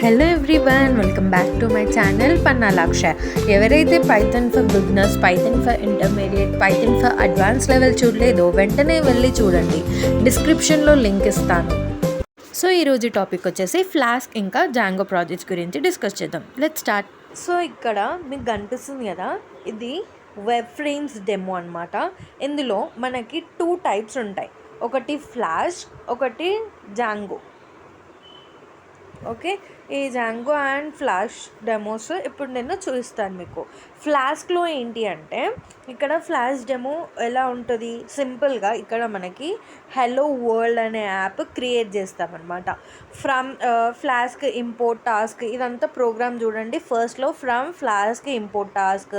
Hello everyone, welcome back to my channel పన్నాలాక్ష. ఎవరైతే Python for beginners, Python for intermediate, Python for advance level చూడలేదో వెంటనే వెళ్ళి చూడండి. డిస్క్రిప్షన్లో లింక్ ఇస్తాను. సో ఈరోజు టాపిక్ వచ్చేసి ఫ్లాస్క్ ఇంకా జాంగో ప్రాజెక్ట్స్ గురించి డిస్కస్ చేద్దాం. Let's start. సో ఇక్కడ మీకు కనిపిస్తుంది కదా, ఇది వెబ్ ఫ్రేమ్స్ డెమో అనమాట. ఇందులో మనకి 2 టైప్స్ ఉంటాయి, ఒకటి ఫ్లాష్, ఒకటి జాంగో. ఓకే, ఈ జాంగో అండ్ ఫ్లాష్ డెమోస్ ఇప్పుడు నేను చూపిస్తాను మీకు. ఫ్లాస్క్లో ఏంటి అంటే, ఇక్కడ ఫ్లాష్ డెమో ఎలా ఉంటుంది, సింపుల్గా ఇక్కడ మనకి హలో వరల్డ్ అనే యాప్ క్రియేట్ చేస్తామన్నమాట. ఫ్రమ్ ఫ్లాస్క్ ఇంపోర్ట్ టాస్క్, ఇదంతా ప్రోగ్రామ్ చూడండి. ఫస్ట్లో from flask import task,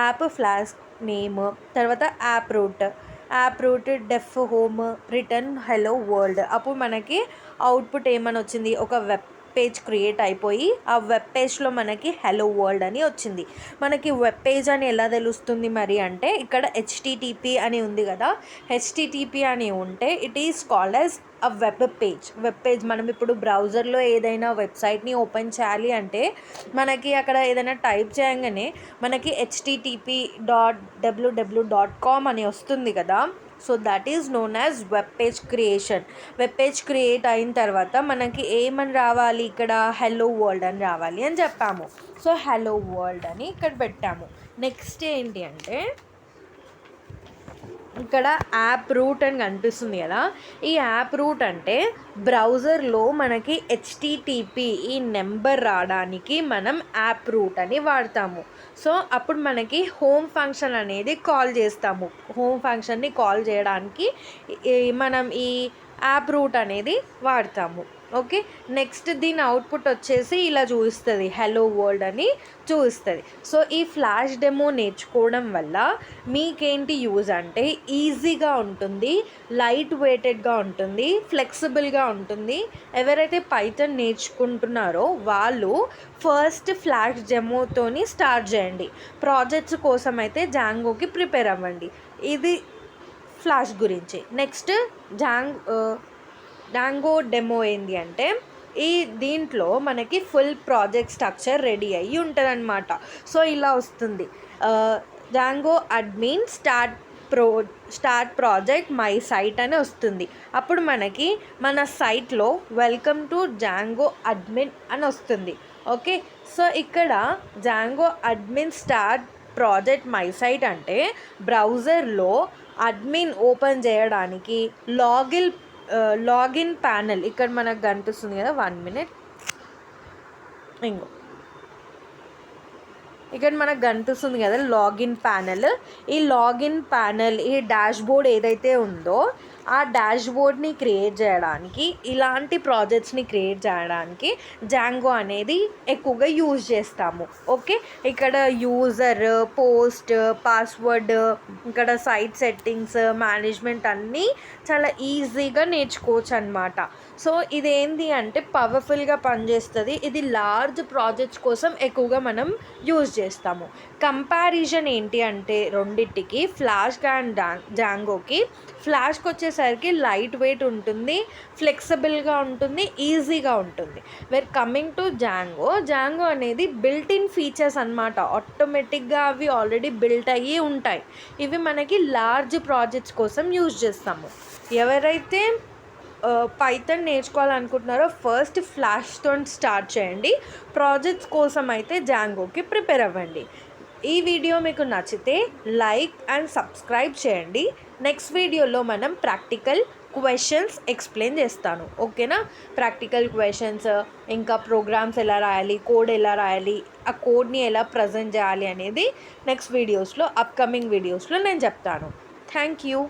app flask name, తర్వాత యాప్ రూట్ డెఫ్ హోమ్ రిటర్న్ హలో వరల్డ్. అప్పుడు మనకి అవుట్పుట్ ఏమని వచ్చింది, ఒక వెబ్ పేజ్ క్రియేట్ అయిపోయి ఆ వెబ్ పేజ్లో మనకి హలో వరల్డ్ అని వచ్చింది. మనకి వెబ్ పేజ్ అని ఎలా తెలుస్తుంది మరి అంటే, ఇక్కడ హెచ్టిటిపి అని ఉంది కదా, హెచ్టిటిపి అని ఉంటే it is called as a web page. మనం ఇప్పుడు బ్రౌజర్లో ఏదైనా వెబ్సైట్ని ఓపెన్ చేయాలి అంటే మనకి అక్కడ ఏదైనా టైప్ చేయగానే మనకి http.www.com అని వస్తుంది కదా. So that is known as web page creation. Web page create అయిన తర్వాత మనకి ఏమని రావాలి, ఇక్కడ హలో వరల్డ్ అని రావాలి అని చెప్పాము. సో హలో వరల్డ్ అని ఇక్కడ పెట్టాము. నెక్స్ట్ ఏంటి అంటే, ఇక్కడ యాప్ రూట్ అని కనిపిస్తుంది కదా, ఈ యాప్ రూట్ అంటే బ్రౌజర్లో మనకి హెచ్టిటిపి ఈ నెంబర్ రావడానికి మనం యాప్ రూట్ అని వాడతాము. సో అప్పుడు మనకి హోమ్ ఫంక్షన్ అనేది కాల్ చేస్తాము. హోమ్ ఫంక్షన్ని కాల్ చేయడానికి మనం ఈ యాప్ రూట్ అనేది వాడతాము. ఓకే, నెక్స్ట్ దీని అవుట్పుట్ వచ్చేసి ఇలా చూపిస్తుంది, హలో వరల్డ్ అని చూపిస్తుంది. సో ఈ ఫ్లాష్ డెమో నేర్చుకోవడం వల్ల మీకేంటి యూజ్ అంటే, ఈజీగా ఉంటుంది, లైట్ వెయిటెడ్గా ఉంటుంది, ఫ్లెక్సిబుల్గా ఉంటుంది. ఎవరైతే పైథాన్ నేర్చుకుంటున్నారో వాళ్ళు ఫస్ట్ ఫ్లాష్ డెమోతోని స్టార్ట్ చేయండి. ప్రాజెక్ట్స్ కోసం అయితే జాంగోకి ప్రిపేర్ అవ్వండి. ఇది ఫ్లాష్ గురించి. నెక్స్ట్ జాంగో డెమో ఏంటి అంటే, దీంట్లో మనకి ఫుల్ ప్రాజెక్ట్ స్ట్రక్చర్ రెడీ అయ్యి ఉంటుంది అనమాట. సో ఇలా వస్తుంది, Django admin start project my site అని వస్తుంది. అప్పుడు మనకి మన సైట్లో వెల్కమ్ టు జాంగో అడ్మిన్ అని వస్తుంది. ఓకే, సో ఇక్కడ Django admin start project my site అంటే బ్రౌజర్లో అడ్మిన్ ఓపెన్ చేయడానికి లాగిన్ ప్యానెల్ ఇక్కడ మనకు కనిపిస్తుంది కదా, 1 minute. ఇక్కడ మనకు కనిపిస్తుంది కదా లాగిన్ ప్యానెల్. ఈ లాగిన్ ప్యానెల్, ఈ డాష్ బోర్డ్ ఏదైతే ఉందో ఆ డాష్ బోర్డ్ని క్రియేట్ చేయడానికి, ఇలాంటి ప్రాజెక్ట్స్ని క్రియేట్ చేయడానికి జాంగో అనేది ఎక్కువగా యూజ్ చేస్తాము. ఓకే, ఇక్కడ యూజర్, పోస్ట్, పాస్వర్డ్, ఇక్కడ సైట్ సెట్టింగ్స్, మేనేజ్మెంట్ అన్నీ చాలా ఈజీగా నేర్చుకోవచ్చు అనమాట. సో ఇదేంటి అంటే పవర్ఫుల్గా పనిచేస్తుంది. ఇది లార్జ్ ప్రాజెక్ట్స్ కోసం ఎక్కువగా మనం యూజ్ చేస్తాము. కంపారిజన్ ఏంటి అంటే రెండింటికి, ఫ్లాష్ అండ్ జాంగోకి, ఫ్లాష్కి వచ్చేసరికి లైట్ వెయిట్ ఉంటుంది, ఫ్లెక్సిబుల్గా ఉంటుంది, ఈజీగా ఉంటుంది. వేర్ కమింగ్ టు జాంగో అనేది బిల్ట్ ఇన్ ఫీచర్స్ అనమాట. ఆటోమేటిక్గా అవి ఆల్రెడీ బిల్ట్ అయ్యి ఉంటాయి. ఇవి మనకి లార్జ్ ప్రాజెక్ట్స్ కోసం యూజ్ చేస్తాము. ఎవరైతే పైథాన్ నేర్చుకోవాలనుకుంటున్నారో ఫస్ట్ ఫ్లాష్తో స్టార్ట్ చేయండి. ప్రాజెక్ట్స్ కోసం అయితే జాంగోకి ప్రిపేర్ అవ్వండి. ఈ వీడియో మీకు నచ్చితే లైక్ అండ్ సబ్స్క్రైబ్ చేయండి. నెక్స్ట్ వీడియోలో మనం ప్రాక్టికల్ క్వశ్చన్స్ ఎక్స్ప్లెయిన్ చేస్తాను. ఓకేనా, ప్రాక్టికల్ క్వశ్చన్స్, ఇంకా ప్రోగ్రామ్స్ ఎలా రాయాలి, కోడ్ ఎలా రాయాలి, ఆ కోడ్ని ఎలా ప్రజెంట్ చేయాలి అనేది నెక్స్ట్ వీడియోస్లో, అప్కమింగ్ వీడియోస్లో నేను చెప్తాను. Thank you.